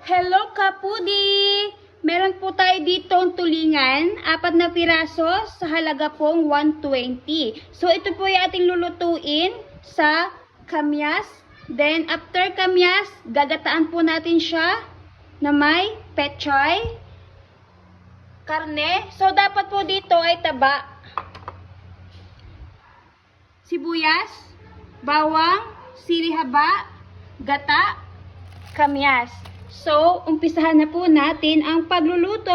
Hello Kapudi! Meron po tayo dito ang tulingan, 4 na piraso sa halaga pong 120. So ito po yung ating lulutuin sa kamyas. Then after kamyas, gagataan po natin siya na may pechay, karne. So dapat po dito ay taba, sibuyas, bawang, sili haba, gata, kamyas. So, umpisahan na po natin ang pagluluto.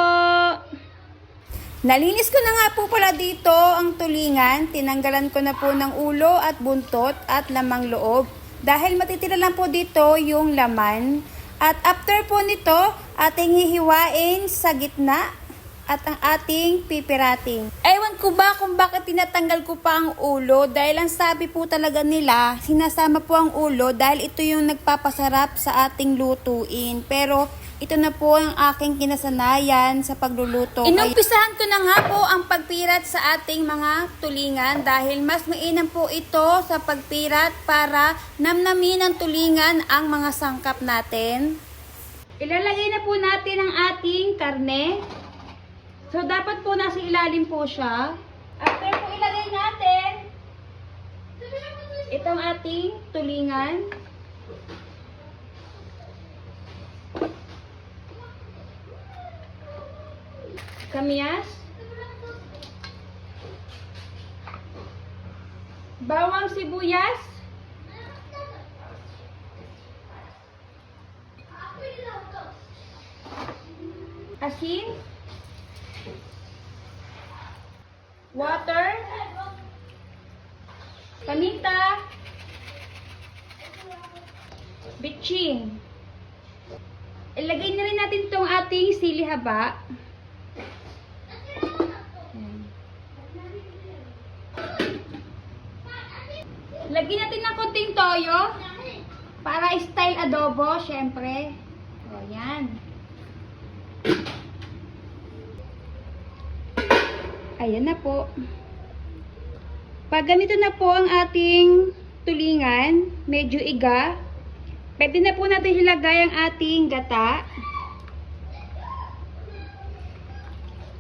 Nalinis ko na nga po pala dito ang tulingan. Tinanggalan ko na po ng ulo at buntot at lamang loob. Dahil matitira lang po dito yung laman. At after po nito, ating hihiwain sa gitna at ang ating pipirating. Ewan ko ba kung bakit tinatanggal ko pa ang ulo, dahil ang sabi po talaga nila, sinasama po ang ulo dahil ito yung nagpapasarap sa ating lutuin. Pero ito na po ang aking kinasanayan sa pagluluto. Inumpisahan ko na nga po ang pagpirat sa ating mga tulingan dahil mas mainam po ito sa pagpirat para namnamin ng tulingan ang mga sangkap natin. Ilalagay na po natin ang ating karne. So, dapat po nasa ilalim po siya. After po ilagay natin itong ating tulingan. Kamyas. Bawang sibuyas. Asin. Water, paminta, bitchin. Ilagay na rin natin itong ating sili haba. Lagyan natin ng konting toyo para style adobo, syempre. O, yan. Ayan na po. Pag ganito na po ang ating tulingan, medyo iga, pwede na po natin ilagay ang ating gata.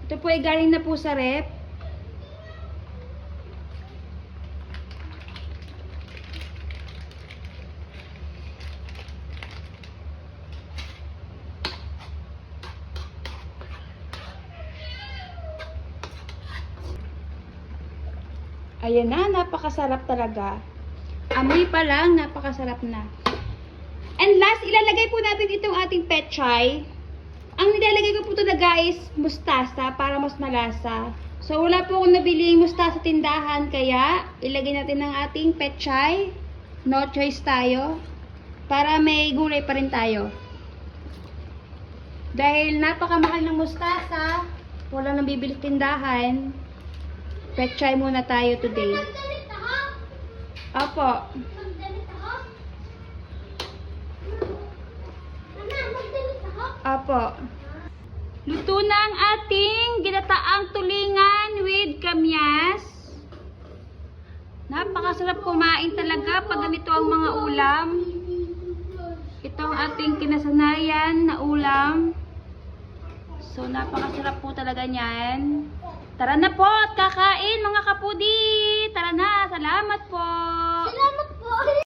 Ito po ay galing na po sa ref. Ayan na, napakasarap talaga. Amoy pa lang, napakasarap na. And last, ilalagay po natin itong ating pechay. Ang nilalagay ko po talaga is mustasa para mas malasa. So, wala po akong nabiling mustasa tindahan, kaya ilagay natin ang ating pechay. No choice tayo. Para may gulay pa rin tayo. Dahil napakamahal ng mustasa, wala nang bibili tindahan. Pechay muna tayo today. Opo. Opo. Luto na ang ating ginataang tulingan with kamyas. Napakasarap kumain talaga pag ganito ang mga ulam. Ito ang ating kinasanayan na ulam. So, napakasarap po talaga niyan. Tara na po at kakain mga kapudi. Tara na. Salamat po. Salamat po.